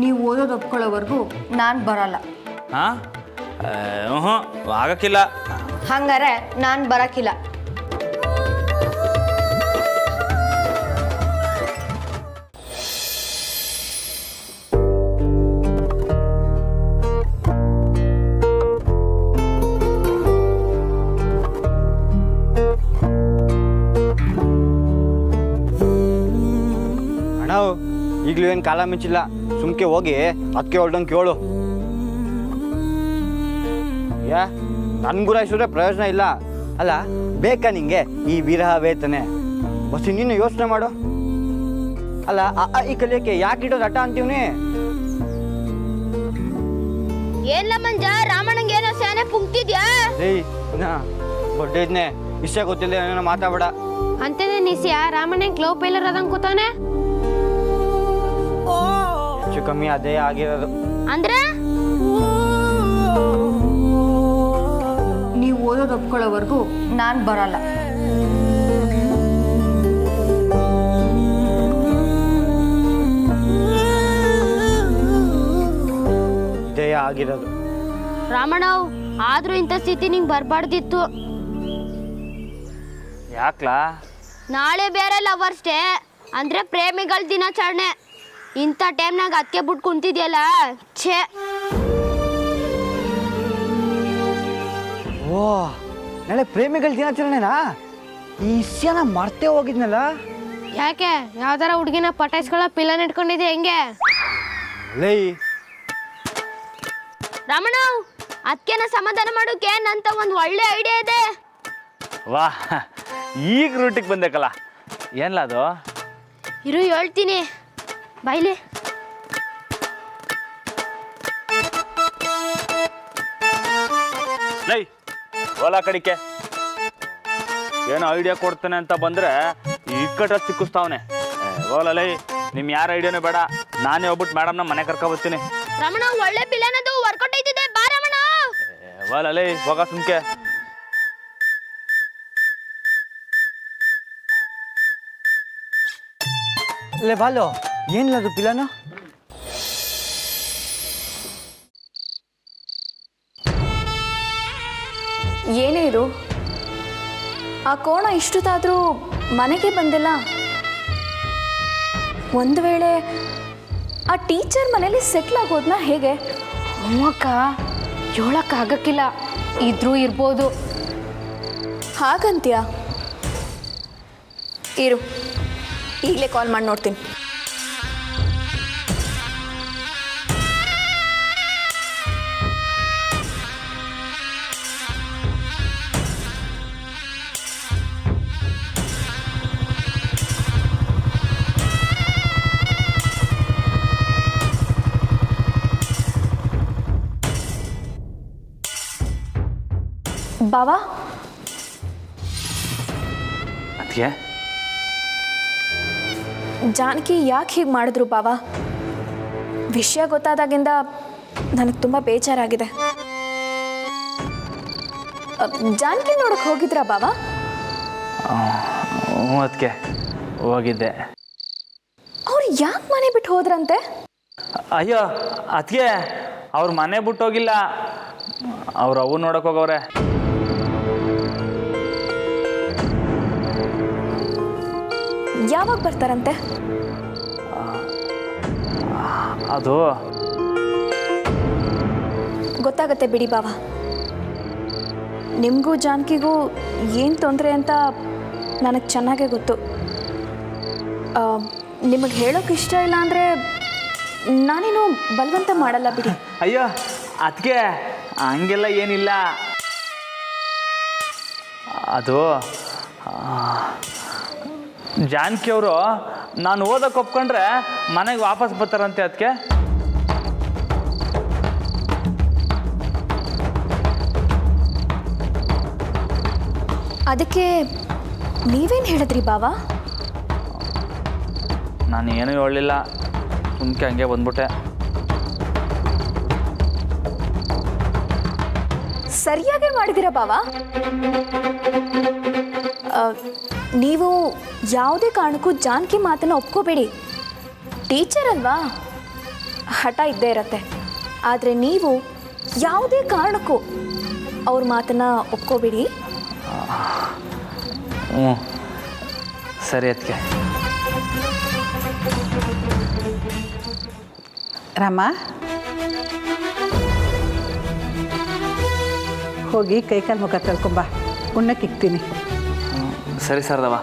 ನೀವು ಓದೋದು ಒಪ್ಕೊಳ್ಳೋವರೆಗೂ ನಾನು ಬರಲ್ಲ. ಹಾಂ ಆಗಕ್ಕಿಲ್ಲ. ಹಂಗಾರೆ ನಾನು ಬರೋಕ್ಕಿಲ್ಲ. ಈಗಲೂ ಏನು ಕಾಲ ಮಿಂಚಿಲ್ಲ, ಸುಮ್ಕೆ ಹೋಗಿ ಅದಕ್ಕೆ ಹೊಲ್ದಂಗೆ ಕೇಳು. ನನ್ ಗುರಾಯಿಸಿದ್ರೆ ಪ್ರಯೋಜನ ಇಲ್ಲ ಅಲ್ಲ, ಬೇಕಾ ನಿಂಗೆ ಈ ವಿರಹ ವೇತನೆ? ಬಸ್ ನೀನು ಯೋಚನೆ ಮಾಡು. ಅಲ್ಲ ಈ ಕಲಿಯಕ್ಕೆ ಯಾಕೆ ಇಡೋದು ಅಟ ಅಂತೀವ್ನಿ? ಏನ್ಲ ಮಂಜ, ರಾಮಣ್ಣಂಗೆ ಏನೋ ಸೇನೆ ಪುಂಕ್ತಿದ್ಯಾ? ಏಯ್ ಬಡ್ಡೆ ಇದ್ನೆ ಇಷ್ಟ ಗೊತ್ತಿಲ್ಲ, ಏನೋ ಮಾತಾಡ ಅಂತೇನೆ ನಿಸ್ಯ ರಾಮಣ್ಣಂಗೆ ಕ್ಲೋ ಪೈಲರ್ ಅದಂಗ್ ಕೂತವನೆ. ಹೆಚ್ಚು ಕಮ್ಮಿ ಅದೇ ಆಗಿರೋದು. ಅಂದ್ರೆ ನೀವು ಓದೋದು ಒಪ್ಕೊಳ್ಳೋವರೆಗೂ ನಾನು ಬರಲ್ಲ. ಇದೇ ಆಗಿರೋದು. ರಾಮಣ್ಣವ್, ಆದ್ರೂ ಇಂಥ ಸ್ಥಿತಿ ನಿಂಗೆ ಬರ್ಬಾರ್ದಿತ್ತು. ಯಾಕ್ಲಾ? ನಾಳೆ ಬೇರೆ ಲವರ್ಸ್ ಡೇ ಅಂದ್ರೆ ಪ್ರೇಮಿಗಳ ದಿನಾಚರಣೆ. ಇಂಥ ಟೈಮ್ನಾಗ ಅದಕ್ಕೆ ಬಿಟ್ಟು ಕುಂತಿದ್ಯಲ್ಲ, ಛೇ. ಓ, ನಾಳೆ ಪ್ರೇಮಿಗಳ ದಿನಾಚರಣೆನಾ? ಈ ವಿಷಯನ ಮರ್ತೇ ಹೋಗಿದ್ನಲ್ಲ. ಯಾಕೆ, ಯಾವ್ದಾರ ಹುಡುಗಿನ ಪಟಾಯಿಸ್ಕೊಳ್ಳೋ ಪಿಲ್ಲನ್ ಇಟ್ಕೊಂಡಿದ್ದೆ ಹೆಂಗೆ? ಲೈ ರಾಮಣ್ಣವ್, ಅದಕ್ಕೆನ ಸಮಾಧಾನ ಮಾಡೋಕೆ ನಂತ ಒಂದು ಒಳ್ಳೆ ಐಡಿಯಾ ಇದೆ. ವಾ, ಈಗ ರೂಟಿಗೆ ಬಂದೇಕಲ್ಲ. ಏನ್ಲ ಅದು? ಇರು ಹೇಳ್ತೀನಿ, ಬಾಯ್ಲಿ. ಲೈ ಓಲಾ ಕಡಿಕೆ ಏನೋ ಐಡಿಯಾ ಕೊಡ್ತಾನೆ ಅಂತ ಬಂದ್ರೆ ಇಕ್ಕಟ್ಟ ಸಿಕ್ಕಿಸ್ತಾವನೆ. ಓಲಾ ಲೈ, ನಿಮ್ ಯಾರ ಐಡಿಯಾನು ಬೇಡ, ನಾನೇ ಹೋಗ್ಬಿಟ್ಟು ಮೇಡಮ್ನ ಮನೆ ಕರ್ಕೊಬರ್ತೀನಿ. ರಮಣ, ಒಳ್ಳೆ ಪಿಲ್ಲನ್ ಅದು ವರ್ಕೌಟ್ ಐತಿದೆ, ಬಾ ರಮಣ. ಓಲಾ ಲೈ, ಹೋಗ ಸುಮ್ಕೆ. ಲೇ ಬಾಲು, ಏನಿಲ್ಲದು ಪಿಲಾನು? ಏನೇ ಇದು? ಆ ಕೋಣ ಇಷ್ಟೊತ್ತಾದರೂ ಮನೆಗೆ ಬಂದಿಲ್ಲ. ಒಂದು ವೇಳೆ ಆ ಟೀಚರ್ ಮನೇಲಿ ಸೆಟ್ಲ್ ಆಗೋದ್ನ ಹೇಗೆ? ಅಕ್ಕ, ಹೇಳಕ್ಕಾಗಕ್ಕಿಲ್ಲ, ಇದ್ರೂ ಇರ್ಬೋದು. ಹಾಗಂತ್ಯಾ? ಇರು, ಈಗಲೇ ಕಾಲ್ ಮಾಡಿ ನೋಡ್ತೀನಿ. ಬಾವಾ, ಅದಕ್ಕೆ ಜಾನಕಿ ಯಾಕೆ ಹೀಗೆ ಮಾಡಿದ್ರು ಬಾವಾ? ವಿಷಯ ಗೊತ್ತಾದಾಗಿಂದ ನನಗೆ ತುಂಬ ಬೇಜಾರಾಗಿದೆ. ಜಾನಕಿ ನೋಡಕ್ಕೆ ಹೋಗಿದ್ರಾ ಬಾವಾ? ಅದಕ್ಕೆ ಹೋಗಿದ್ದೆ. ಅವ್ರು ಯಾಕೆ ಮನೆ ಬಿಟ್ಟು ಹೋದ್ರಂತೆ? ಅಯ್ಯೋ ಅದಕ್ಕೆ ಅವ್ರ ಮನೆ ಬಿಟ್ಟು ಹೋಗಿಲ್ಲ, ಅವ್ರು ಅವು ನೋಡಕ್ ಹೋಗವ್ರೆ. ಯಾವಾಗ ಬರ್ತಾರಂತೆ? ಅದು ಗೊತ್ತಾಗತ್ತೆ ಬಿಡಿ ಬಾವಾ. ನಿಮಗೂ ಜಾನಕಿಗೂ ಏನು ತೊಂದರೆ ಅಂತ ನನಗೆ ಚೆನ್ನಾಗೇ ಗೊತ್ತು. ನಿಮಗೆ ಹೇಳೋಕೆ ಇಷ್ಟ ಇಲ್ಲ ಅಂದರೆ ನಾನೇನು ಬಲವಂತ ಮಾಡಲ್ಲ ಬಿಡಿ. ಅಯ್ಯೋ ಅದಕ್ಕೆ ಹಂಗೆಲ್ಲ ಏನಿಲ್ಲ. ಅದು ಜಾನಕಿ ಅವರು ನಾನು ಓದಕ್ಕೆ ಒಪ್ಕೊಂಡ್ರೆ ಮನೆಗೆ ವಾಪಸ್ ಬರ್ತಾರಂತೆ. ಅದಕ್ಕೆ ಅದಕ್ಕೆ ನೀವೇನು ಹೇಳಿದ್ರಿ ಬಾವಾ? ನಾನು ಏನೂ ಹೇಳಲಿಲ್ಲ, ಸುಮ್ಕೆ ಹಂಗೆ ಬಂದ್ಬಿಟ್ಟೆ. ಸರಿಯಾಗೇ ಮಾಡಿದ್ದೀರಾ ಬಾವಾ. ನೀವು ಯಾವುದೇ ಕಾರಣಕ್ಕೂ ಜಾನಕಿ ಮಾತನ್ನು ಒಪ್ಕೋಬೇಡಿ. ಟೀಚರ್ ಅಲ್ವಾ, ಹಠ ಇದ್ದೇ ಇರತ್ತೆ. ಆದರೆ ನೀವು ಯಾವುದೇ ಕಾರಣಕ್ಕೂ ಅವ್ರ ಮಾತನ್ನು ಒಪ್ಕೋಬೇಡಿ. ಹ್ಞೂ ಸರಿ ಅದಕ್ಕೆ. ರಾಮ, ಹೋಗಿ ಕೈಕಾಲು ಮುಖ ತೊಳ್ಕೊಂಬ, ಉಣ್ಣಕ್ಕೆ ಇಕ್ತೀನಿ. ಸರಿ ಸರ್ದವ.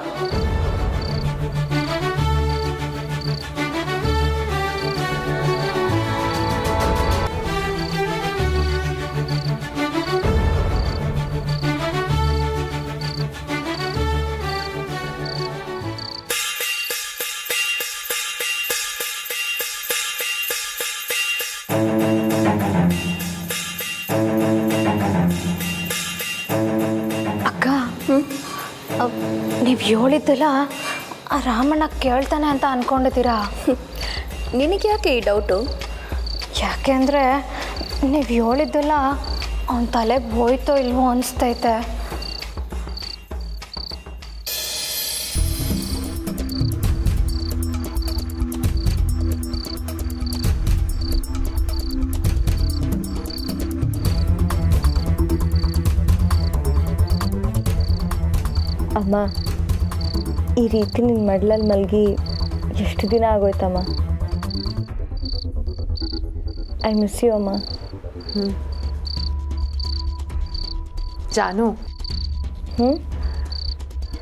ಅಕ್ಕ, ನೀವು ಹೇಳಿದ್ದಲ್ಲ ಆ ರಾಮಣ್ಣ ಕೇಳ್ತಾನೆ ಅಂತ ಅಂದ್ಕೊಂಡಿದ್ದೀರಾ? ನಿನಗೆ ಯಾಕೆ ಈ ಡೌಟು? ಯಾಕೆ ಅಂದರೆ ನೀವು ಹೇಳಿದ್ದಲ್ಲ ಅವನ ತಲೆಗೆ ಹೋಯ್ತೋ ಇಲ್ವೋ ಅನಿಸ್ತೈತೆ. ಅಮ್ಮ, ಈ ರೀತಿ ನಿನ್ನ ಮಡ್ಲಲ್ಲಿ ಮಲಗಿ ಎಷ್ಟು ದಿನ ಆಗೋಯ್ತಮ್ಮ. ಐ ಮಿಸ್ ಯು ಅಮ್ಮ. ಜಾನು,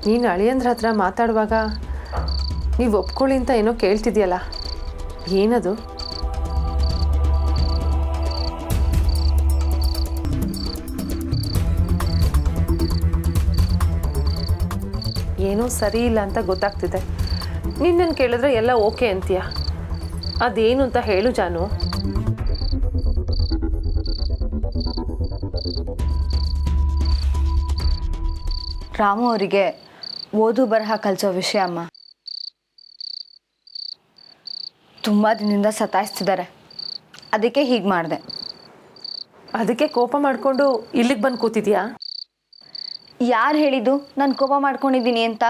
ನೀನು ಅಳಿಯಂದ್ರ ಹತ್ರ ಮಾತಾಡುವಾಗ ನೀವು ಒಪ್ಕೊಳ್ಳಿ ಅಂತ ಏನೋ ಕೇಳ್ತಿದ್ಯಲ್ಲ, ಏನದು? ಏನೋ ಸರಿ ಇಲ್ಲ ಅಂತ ಗೊತ್ತಾಗ್ತಿದೆ. ನಿನ್ನನ್ನು ಕೇಳಿದ್ರೆ ಎಲ್ಲ ಓಕೆ ಅಂತೀಯ. ಅದೇನು ಅಂತ ಹೇಳು ಜಾನು. ರಾಮು ಅವರಿಗೆ ಓದು ಬರಹ ಕಲಿಸೋ ವಿಷಯ ಅಮ್ಮ. ತುಂಬ ದಿನದಿಂದ ಸತಾಯಿಸ್ತಿದ್ದಾರೆ, ಅದಕ್ಕೆ ಹೀಗೆ ಮಾಡಿದೆ. ಅದಕ್ಕೆ ಕೋಪ ಮಾಡಿಕೊಂಡು ಇಲ್ಲಿಗೆ ಬಂದು ಕೂತಿದ್ಯಾ? ಯಾರು ಹೇಳಿದ್ದು ನಾನು ಕೋಪ ಮಾಡ್ಕೊಂಡಿದ್ದೀನಿ ಅಂತ?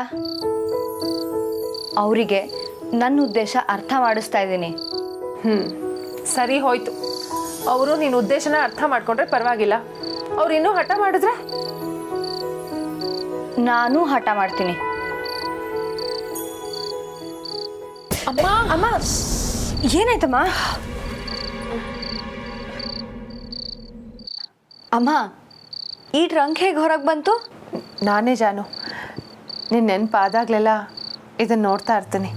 ಅವರಿಗೆ ನನ್ನ ಉದ್ದೇಶ ಅರ್ಥ ಮಾಡಿಸ್ತಾ ಇದ್ದೀನಿ. ಸರಿ ಹೋಯ್ತು. ಅವರು ನಿನ್ನ ಉದ್ದೇಶನ ಅರ್ಥ ಮಾಡ್ಕೊಂಡ್ರೆ ಪರವಾಗಿಲ್ಲ. ಅವ್ರು ಇನ್ನೂ ಹಠ ಮಾಡಿದ್ರೆ ನಾನು ಹಠ ಮಾಡ್ತೀನಿ. ಅಮ್ಮ, ಅಮ್ಮ, ಏನಾಯ್ತಮ್ಮ? ಅಮ್ಮ, ಈ ಟ್ರಂಕ್ ಹೇಗೆ ಹೊರಗೆ ಬಂತು? ನಾನೇ ಜಾನು, ನಿನ್ನ ನೆನಪಾದಾಗಲೆಲ್ಲ ಇದನ್ನು ನೋಡ್ತಾ ಇರ್ತೀನಿ.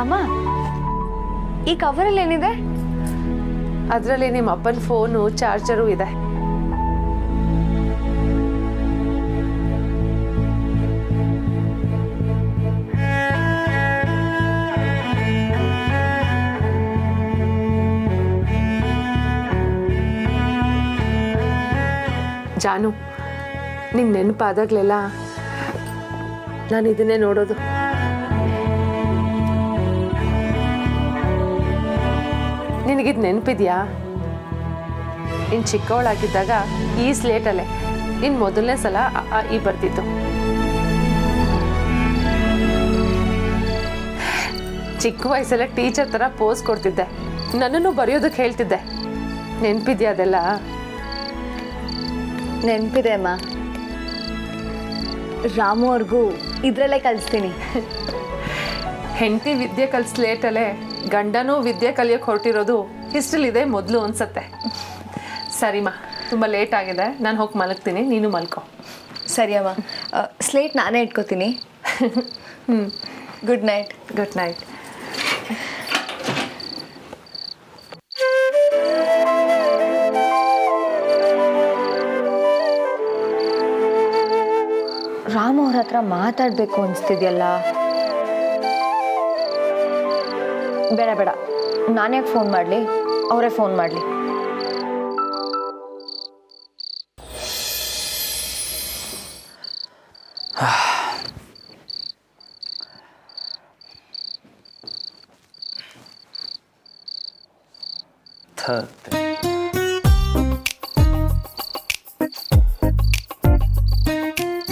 ಅಮ್ಮ, ಈ ಕವರಲ್ಲಿ ಏನಿದೆ? ಅದರಲ್ಲಿ ನಿಮ್ಮ ಅಪ್ಪನ ಫೋನು, ಚಾರ್ಜರು ಇದೆ. ಜಾನು, ನಿಂಗೆ ನೆನಪಾದಾಗಲೆಲ್ಲ ನಾನು ಇದನ್ನೇ ನೋಡೋದು. ನಿನಗಿದು ನೆನಪಿದ್ಯಾ? ನೀನು ಚಿಕ್ಕವಳಾಗಿದ್ದಾಗ ಈ ಸ್ಲೇಟಲ್ಲೇ ನೀನು ಮೊದಲನೇ ಸಲ ಈ ಬರ್ತಿತ್ತು. ಚಿಕ್ಕ ವಯಸ್ಸಲ್ಲೇ ಟೀಚರ್ ಥರ ಪೋಸ್ ಕೊಡ್ತಿದ್ದೆ, ನನ್ನನ್ನು ಬರೆಯೋದಕ್ಕೆ ಹೇಳ್ತಿದ್ದೆ. ನೆನಪಿದ್ಯಾ ಅದೆಲ್ಲ? ನೆನಪಿದೆ ಅಮ್ಮ. ರಾಮು ಅವ್ರಿಗೂ ಇದರಲ್ಲೇ ಕಲಿಸ್ತೀನಿ. ಹೆಂಡತಿ ವಿದ್ಯೆ ಕಲ್ ಸ್ಲೇಟಲ್ಲೇ ಗಂಡನೂ ವಿದ್ಯೆ ಕಲಿಯೋಕೆ ಹೊರಟಿರೋದು ಹಿಸ್ಟ್ರಿಲಿದೆ ಮೊದಲು ಅನ್ಸತ್ತೆ. ಸರಿಮಾ, ತುಂಬ ಲೇಟ್ ಆಗಿದೆ, ನಾನು ಹೋಗಿ ಮಲಗ್ತೀನಿ, ನೀನು ಮಲ್ಕೋ. ಸರಿ ಅಮ್ಮ. ಸ್ಲೇಟ್ ನಾನೇ ಇಟ್ಕೋತೀನಿ. Good night. Good night. Ram ಅವ್ರ ಹತ್ರ ಮಾತಾಡಬೇಕು ಅನಿಸ್ತಿದೆಯಲ್ಲ. ಬೇಡ ಬೇಡ, ನಾನ್ಯಾಕೆ ಫೋನ್ ಮಾಡಲಿ, ಅವರೇ ಫೋನ್ ಮಾಡಲಿ.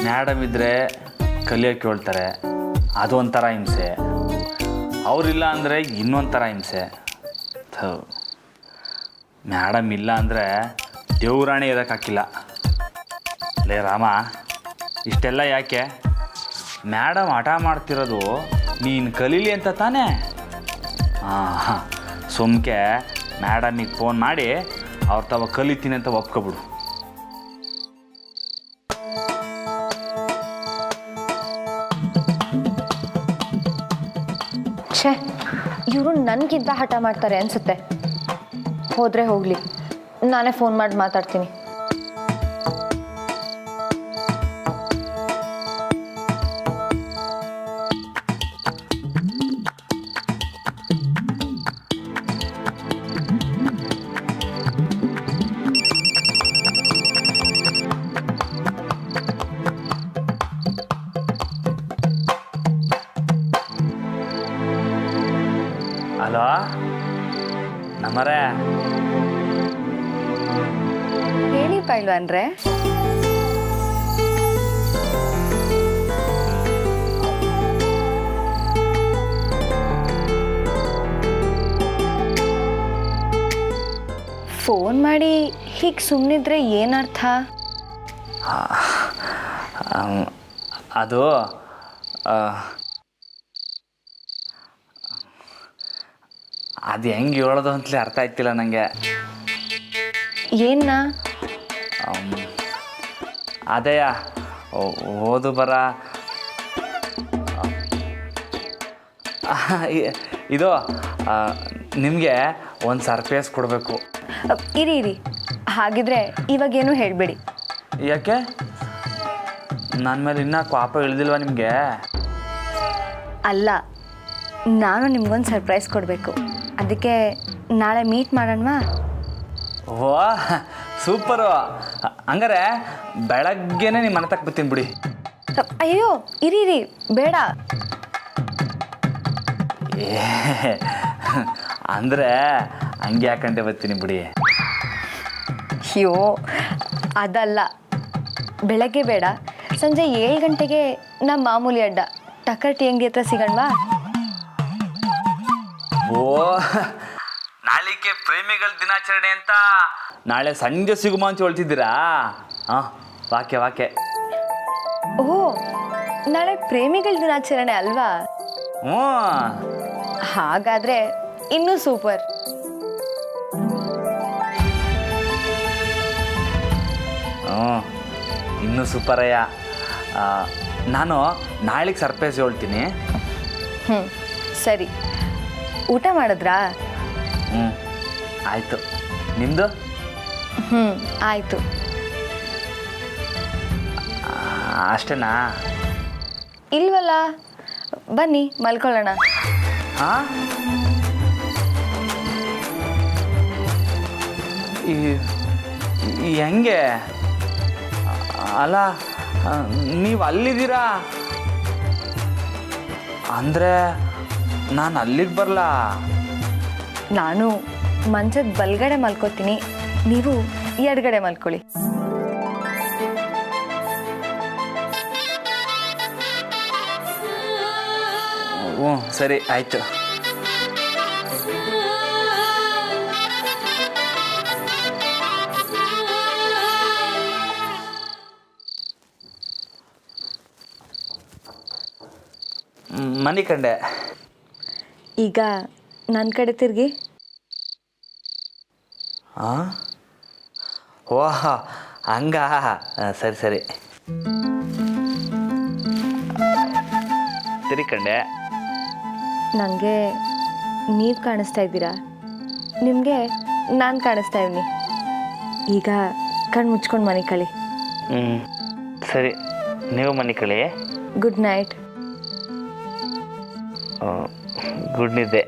ಮೇಡಮ್ ಇದ್ದರೆ ಕಲಿಯೋಕ್ಕೆ ಹೇಳ್ತಾರೆ, ಅದು ಒಂಥರ ಹಿಂಸೆ. ಅವರಿಲ್ಲ ಅಂದರೆ ಇನ್ನೊಂಥರ ಹಿಂಸೆ. ಮೇಡಮ್ ಇಲ್ಲ ಅಂದರೆ ದೇವ್ರಾಣೆ ಇರೋಕ್ಕಾಗಿಲ್ಲ. ಲೇ ರಾಮ, ಇಷ್ಟೆಲ್ಲ ಯಾಕೆ? ಮೇಡಮ್ ಹಠ ಮಾಡ್ತಿರೋದು ನೀನು ಕಲೀಲಿ ಅಂತ ತಾನೇ? ಹಾಂ, ಸುಮ್ಕೆ ಮೇಡಮಿಗೆ ಫೋನ್ ಮಾಡಿ ಅವ್ರ ತಾವ ಕಲಿತೀನಿ ಅಂತ ಒಪ್ಕೊಬಿಡು. ಛೇ, ಇವರು ನನಗಿಂತ ಹಠ ಮಾಡ್ತಾರೆ ಅನಿಸುತ್ತೆ. ಹೋದರೆ ಹೋಗಲಿ, ನಾನೇ ಫೋನ್ ಮಾಡಿ ಮಾತಾಡ್ತೀನಿ. ಹಲೋ ನಮ್ಮರೇ, ಹೇಳಿ ಪೈಲ್ವಾನ್ರೆ. ಫೋನ್ ಮಾಡಿ ಹೀಗೆ ಸುಮ್ಮನಿದ್ರೆ ಏನರ್ಥ? ಅದು ಅದು ಹೆಂಗೆ ಹೇಳೋದು ಅಂತಲೇ ಅರ್ಥ ಆಯ್ತಿಲ್ಲ ನನಗೆ. ಏನ? ಅದೇಯ ಓದು ಬರ ಇದು ನಿಮಗೆ ಒಂದು ಸರ್ಪ್ರೈಸ್ ಕೊಡಬೇಕು. ಇರಿ ಇರಿ, ಹಾಗಿದ್ರೆ ಇವಾಗೇನು ಹೇಳಬೇಡಿ. ಯಾಕೆ? ನನ್ನ ಮೇಲೆ ಇನ್ನೂ ಕೋಪ ಇಳ್ದಿಲ್ವಾ ನಿಮಗೆ? ಅಲ್ಲ, ನಾನು ನಿಮ್ಗೊಂದು ಸರ್ಪ್ರೈಸ್ ಕೊಡಬೇಕು. ಅದಕ್ಕೆ ನಾಳೆ ಮೀಟ್ ಮಾಡೋಣವಾ? ಓ ಸೂಪರು. ಹಂಗಾರೆ ಬೆಳಗ್ಗೆನೇ ನಿಮ್ಮ ಮನೆ ತಕ್ಕ ಬರ್ತೀನಿ ಬಿಡಿ. ಅಯ್ಯೋ ಇರಿ ಇರಿ, ಬೇಡ. ಅಂದರೆ ಹಂಗೆ ಯಾಕಂಡೆ ಬರ್ತೀನಿ ಬಿಡಿ. ಅಯ್ಯೋ ಅದಲ್ಲ, ಬೆಳಗ್ಗೆ ಬೇಡ, ಸಂಜೆ 7 ಗಂಟೆಗೆ ನಮ್ಮ ಮಾಮೂಲಿ ಅಡ್ಡ ಟಕರ್ಟಿ ಅಂಗಡಿ ಹತ್ರ ಸಿಗೋಣವಾ? ಓ, ನಾಳಿಕೆ ಪ್ರೇಮಿಗಳ ದಿನಾಚರಣೆ ಅಂತ ನಾಳೆ ಸಂಜೆ ಸಿಗುಮ ಅಂತ ಹೇಳ್ತಿದ್ದೀರಾ? ಹಾಂ, ವಾಕೆ. ಓ, ನಾಳೆ ಪ್ರೇಮಿಗಳ ದಿನಾಚರಣೆ ಅಲ್ವಾ? ಹ್ಞೂ, ಹಾಗಾದ್ರೆ ಇನ್ನೂ ಸೂಪರ್. ಇನ್ನೂ ಸೂಪರಯ್ಯ. ನಾನು ನಾಳೆಗೆ ಸರ್ಪ್ರೈಸ್ ಹೇಳ್ತೀನಿ. ಸರಿ, ಊಟ ಮಾಡಿದ್ರಾ? ಆಯಿತು. ನಿಮ್ಮದು? ಆಯಿತು. ಅಷ್ಟೇನಾ? ಇಲ್ವಲ್ಲ, ಬನ್ನಿ ಮಲ್ಕೊಳ್ಳೋಣ. ಹಾಂ, ಹೆಂಗೆ? ಅಲ್ಲ, ನೀವು ಅಲ್ಲಿದ್ದೀರಾ ಅಂದರೆ ನಾನು ಅಲ್ಲಿಗೆ ಬರಲ್ಲ. ನಾನು ಮಂಚದ ಬಲ್ಗಡೆ ಮಲ್ಕೋತೀನಿ, ನೀವು ಎಡಗಡೆ ಮಲ್ಕೊಳ್ಳಿ. ಹ್ಞೂ ಸರಿ, ಆಯಿತು. ಮನೆ ಕಂಡೆ. ಈಗ ನನ್ನ ಕಡೆ ತಿರುಗಿ. ಹಾಂ, ಓಹ್ ಹಂಗ, ಸರಿ. ತಿರ್ಕಂಡೆ. ನನಗೆ ನೀವು ಕಾಣಿಸ್ತಾ ಇದ್ದೀರಾ, ನಿಮಗೆ ನಾನು ಕಾಣಿಸ್ತಾ ಇದ್ದೀನಿ. ಈಗ ಕಣ್ಣು ಮುಚ್ಕೊಂಡು ಮನೆ ಕಳಿ. ಸರಿ, ನೀವು ಮನೆ ಕಳಿ. Good night. ಗುಡ್ ನಿದ್ದೆ.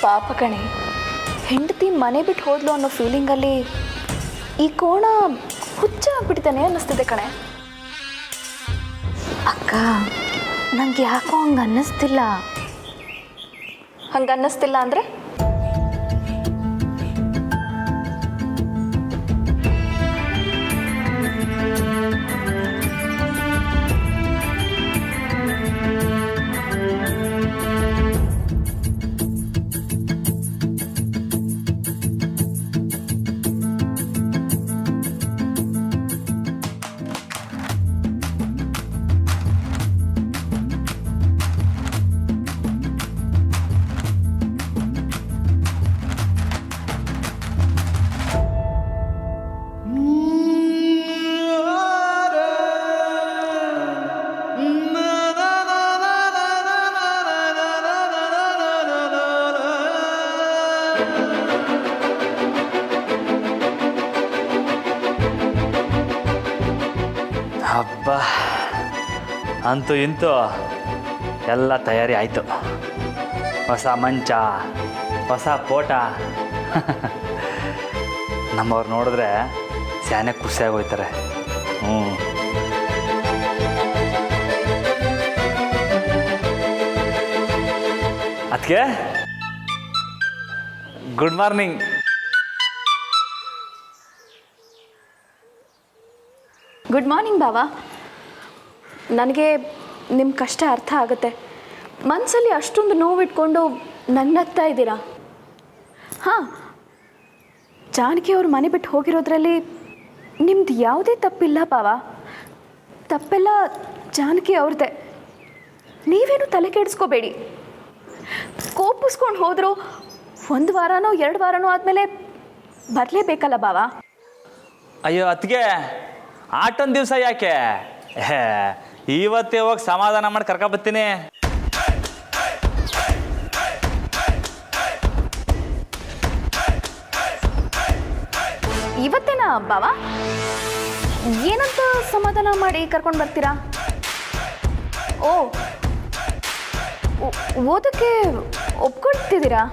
ಪಾಪ ಕಣೆ, ಹೆಂಡತಿ ಮನೆ ಬಿಟ್ಟು ಹೋದ್ಲು ಅನ್ನೋ ಫೀಲಿಂಗಲ್ಲಿ ಈ ಕೋಣ ಹುಚ್ಚ ಆಗ್ಬಿಟ್ಟಿದ್ದಾನೆ ಅನ್ನಿಸ್ತಿದೆ ಕಣೆ. ಅಕ್ಕ, ನಂಗೆ ಯಾಕೋ ಹಂಗೆ ಅನ್ನಿಸ್ತಿಲ್ಲ. ಹಂಗೆ ಅನ್ನಿಸ್ತಿಲ್ಲ ಅಂದರೆ ಹಬ್ಬ, ಅಂತೂ ಇಂತೂ ಎಲ್ಲ ತಯಾರಿ ಆಯಿತು. ಹೊಸ ಮಂಚ, ಹೊಸ ಫೋಟ. ನಮ್ಮವ್ರು ನೋಡಿದ್ರೆ ಸ್ಯಾನೆ ಖುಷಿಯಾಗೋಯ್ತಾರೆ. ಅದಕ್ಕೆ ಗುಡ್ ಮಾರ್ನಿಂಗ್. ಗುಡ್ ಮಾರ್ನಿಂಗ್ ಬಾವಾ. ನನಗೆ ನಿಮ್ಮ ಕಷ್ಟ ಅರ್ಥ ಆಗುತ್ತೆ. ಮನಸ್ಸಲ್ಲಿ ಅಷ್ಟೊಂದು ನೋವಿಟ್ಕೊಂಡು ನನ್ನತ್ತಾ ಇದ್ದೀರಾ. ಹಾಂ, ಜಾನಕಿ ಅವ್ರು ಮನೆ ಬಿಟ್ಟು ಹೋಗಿರೋದ್ರಲ್ಲಿ ನಿಮ್ದು ಯಾವುದೇ ತಪ್ಪಿಲ್ಲ ಬಾವಾ. ತಪ್ಪೆಲ್ಲ ಜಾನಕಿ ಅವ್ರದ್ದೇ. ನೀವೇನು ತಲೆ ಕೆಡಿಸ್ಕೋಬೇಡಿ. ಕೋಪಿಸ್ಕೊಂಡು ಹೋದರೂ 1 ವಾರನೋ 2 ವಾರನೋ ಆದಮೇಲೆ ಬರಲೇಬೇಕಲ್ಲ ಬಾವಾ. ಅಯ್ಯೋ ಅತ್ತಿಗೆ, ಆಟೊಂದು ದಿವಸ ಯಾಕೆ? ಇವತ್ತೇ ಹೋಗಿ ಸಮಾಧಾನ ಮಾಡಿ ಕರ್ಕೊಬತ್ತೀನಿ. ಇವತ್ತೇನಾ ಬಾವಾ? ಏನಂತ ಸಮಾಧಾನ ಮಾಡಿ ಕರ್ಕೊಂಡು ಬರ್ತೀರಾ? ಓದಕ್ಕೆ ಒಪ್ಕೊಳ್ತಿದ್ದೀರಾ?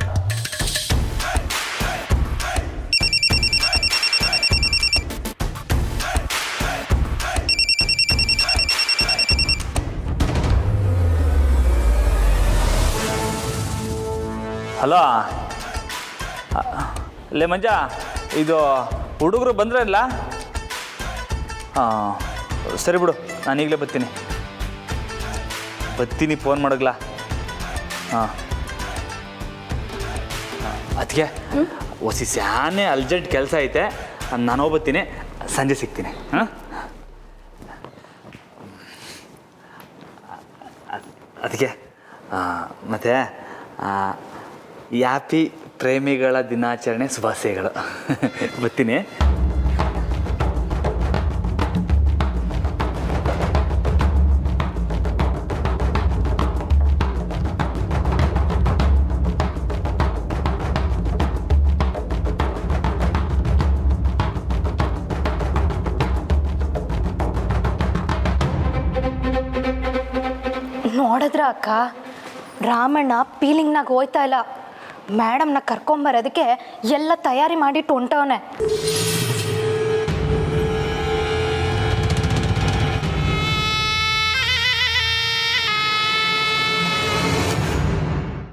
ಹಲೋ, ಲೇ ಮಂಜ, ಇದು ಹುಡುಗರು ಬಂದ್ರೆ ಇಲ್ಲ? ಹಾಂ, ಸರಿ ಬಿಡು, ನಾನು ಈಗಲೇ ಬರ್ತೀನಿ. ಫೋನ್ ಮಾಡೋಗ್ಲಾ? ಹಾಂ, ಅದಕ್ಕೆ ಹೊಸಿ ಸ್ಯಾನೆ ಅರ್ಜೆಂಟ್ ಕೆಲಸ ಐತೆ, ನಾನು ಹೋಗ್ಬತ್ತೀನಿ. ಸಂಜೆ ಸಿಗ್ತೀನಿ. ಹಾಂ, ಅದಕ್ಕೆ ಮತ್ತು ಹ್ಯಾಪಿ ಪ್ರೇಮಿಗಳ ದಿನಾಚರಣೆ ಶುಭಾಶಯಗಳು. ಬರ್ತೀನಿ. ನೋಡಿದ್ರ ಅಕ್ಕ, ರಾಮಣ್ಣ ಪೀಲಿಂಗ್ನಾಗ ಹೋಯ್ತಾ ಇಲ್ಲ. ಮೇಡಮ್ನ ಕರ್ಕೊಂಬರೋದಕ್ಕೆ ಎಲ್ಲ ತಯಾರಿ ಮಾಡಿಟ್ಟು ಹೊಂಟವನೆ.